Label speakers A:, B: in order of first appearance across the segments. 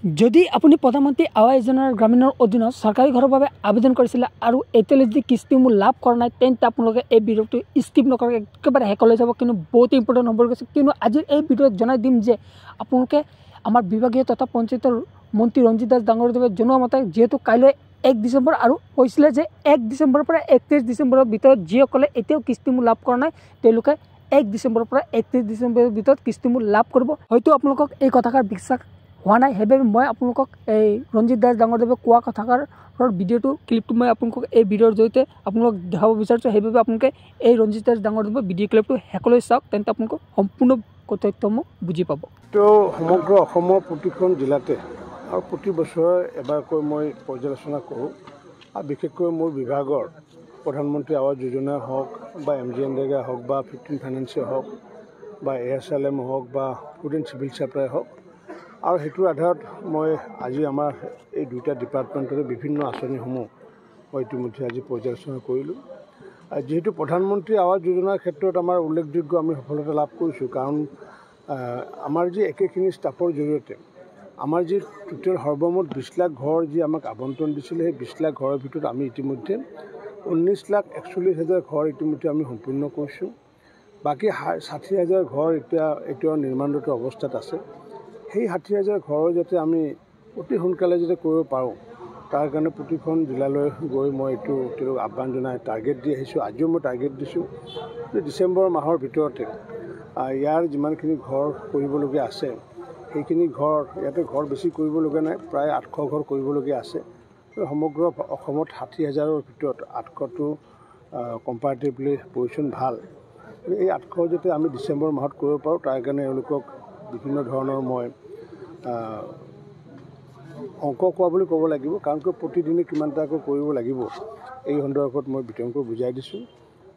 A: যদি আপুনি প্ৰধানমন্ত্ৰী আৱাস যোজনাৰ গ্ৰামীণৰ অধীনত চৰকাৰী ঘৰৰ বাবে আবেদন কৰিছিলে আৰু এতিয়ালৈ যদি কিস্তিসমূহ লাভ কৰা নাই তেন্তে আপোনালোকে এই ভিডিঅ'টো স্কিপ নকৰাকৈ একেবাৰে শেষলৈ যাব কিন্তু বহুত ইম্পৰ্টেণ্ট হ'ব গৈছে কিন্তু আজিৰ এই ভিডিঅ'ত জনাই দিম যে আপোনালোকে আমাৰ বিভাগীয় তথা পঞ্চায়তৰ মন্ত্ৰী ৰঞ্জিত দাস ডাঙৰীয়াদেৱে জনোৱা মতে যেহেতু কাইলৈ 1 ডিচেম্বৰ আৰু কৈছিলে যে 1 ডিচেম্বৰৰ পৰা 31 ডিচেম্বৰৰ ভিতৰত যিসকলে এতিয়াও কিস্তিসমূহ লাভ কৰা নাই তেওঁলোকে 1 ডিচেম্বৰৰ পৰা 31 ডিচেম্বৰৰ ভিতৰত কিস্তিসমূহ লাভ কৰিব হয়তো আপোনালোকক এই কথাষাৰ বিশ্বাস হোৱা নাই সেইবাবে মই আপোনালোকক এই ৰঞ্জিত দাস ডাঙৰীয়াদেৱে কোৱা কথাষাৰৰ ভিডিঅ'টো ক্লিপটো মই আপোনালোকক এই ভিডিঅ'ৰ জৰিয়তে আপোনালোকক দেখাব বিচাৰিছোঁ সেইবাবে আপোনালোকে এই ৰঞ্জিত দাস ডাঙৰীয়াদেৱৰ ভিডিঅ' ক্লিপটো শেষলৈ চাওক তেন্তে আপোনালোকে সম্পূৰ্ণ তথ্যসমূহ বুজি পাব।
B: তো সমগ্ৰ অসমৰ প্ৰতিখন জিলাতে আৰু প্ৰতি বছৰে এবাৰকৈ মই পৰ্যালোচনা কৰোঁ আৰু বিশেষকৈ মোৰ বিভাগৰ প্ৰধানমন্ত্ৰী আৱাস যোজনা হওক বা MGNREGA হওক বা 15 ফাইনেন্সে হওক বা ASLM হওক বা ফুড এণ্ড চিভিল ছাপ্লাই হওক আৰু সেইটোৰ আধাৰত মই আজি আমাৰ এই দুটা ডিপাৰ্টমেণ্টৰে বিভিন্ন আঁচনিসমূহ মই ইতিমধ্যে আজি পৰ্যালোচনা কৰিলোঁ। যেহেতু প্ৰধানমন্ত্ৰী আৱাস যোজনাৰ ক্ষেত্ৰত আমাৰ উল্লেখযোগ্য আমি সফলতা লাভ কৰিছোঁ কাৰণ আমাৰ যি একেখিনি ষ্টাফৰ জৰিয়তে আমাৰ যি টোটেল সৰ্বমুঠ 20 লাখ ঘৰ যি আমাক আবণ্টন দিছিলে সেই 20 লাখ ঘৰৰ ভিতৰত আমি ইতিমধ্যে 19,41,000 ঘৰ ইতিমধ্যে আমি সম্পূৰ্ণ কৰিছোঁ। বাকী 60,000 ঘৰ এতিয়াও নিৰ্মাণৰত অৱস্থাত আছে। সেই 60,000 ঘৰৰ যাতে আমি অতি সোনকালে যাতে কৰিব পাৰোঁ তাৰ কাৰণে প্ৰতিখন জিলালৈ গৈ মই এইটো তেওঁলোক আহ্বান জনাই টাৰ্গেট দি আহিছোঁ। আজিও মই টাৰ্গেট দিছোঁ যে ডিচেম্বৰ মাহৰ ভিতৰতে ইয়াৰ যিমানখিনি ঘৰ কৰিবলগীয়া আছে সেইখিনি ঘৰ ইয়াতে ঘৰ বেছি কৰিবলগীয়া নাই, প্ৰায় 800 ঘৰ কৰিবলগীয়া আছে। সমগ্ৰ অসমত 60,000ৰ ভিতৰত 800টো কম্পাৰেটিভলি পজিশ্যন ভাল। এই 800 যাতে আমি ডিচেম্বৰ মাহত কৰিব পাৰোঁ তাৰ কাৰণে এওঁলোকক বিভিন্ন ধৰণৰ মই অংক কোৱা বুলি ক'ব লাগিব কাৰণ প্ৰতিদিনে কিমানটাকৈ কৰিব লাগিব এই সন্দৰ্ভত মই বিতংকৈ বুজাই দিছোঁ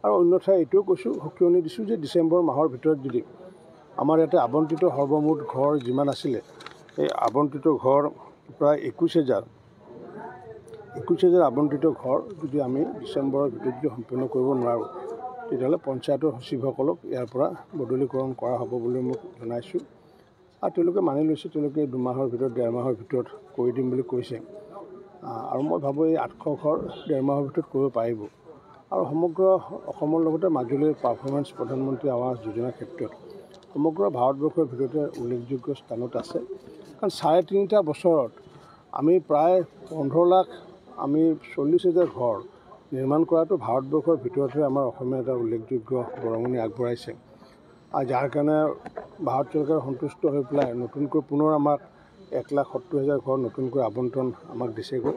B: আৰু অন্যথা এইটোও কৈছোঁ সকিয়নি দিছোঁ যে ডিচেম্বৰ মাহৰ ভিতৰত যদি আমাৰ ইয়াতে আবণ্টিত সৰ্বমুঠ ঘৰ যিমান আছিলে এই আবণ্টিত ঘৰ প্ৰায় 21,000 আবণ্টিত ঘৰ যদি আমি ডিচেম্বৰৰ ভিতৰত যদি সম্পূৰ্ণ কৰিব নোৱাৰোঁ তেতিয়াহ'লে পঞ্চায়তৰ সচিবসকলক ইয়াৰ পৰা বদলীকৰণ কৰা হ'ব বুলি মোক জনাইছোঁ আৰু তেওঁলোকে মানি লৈছে। তেওঁলোকে 2 মাহৰ ভিতৰত 1.5 মাহৰ ভিতৰত কৰি দিম বুলি কৈছে আৰু মই ভাবোঁ এই 800 ঘৰ 1.5 মাহৰ ভিতৰত কৰিব পাৰিব আৰু সমগ্ৰ অসমৰ লগতে মাজুলীৰ পাৰফৰ্মেঞ্চ প্ৰধানমন্ত্ৰী আৱাস যোজনাৰ ক্ষেত্ৰত সমগ্ৰ ভাৰতবৰ্ষৰ ভিতৰতে উল্লেখযোগ্য স্থানত আছে কাৰণ 3.5 বছৰত আমি প্ৰায় 15 লাখ আমি 40,000 ঘৰ নিৰ্মাণ কৰাটো ভাৰতবৰ্ষৰ ভিতৰতে আমাৰ অসমে এটা উল্লেখযোগ্য বৰঙণি আগবঢ়াইছে আৰু যাৰ কাৰণে ভাৰত চৰকাৰ সন্তুষ্ট হৈ পেলাই নতুনকৈ পুনৰ আমাক 1,70,000 ঘৰ নতুনকৈ আবণ্টন আমাক দিছেগৈ।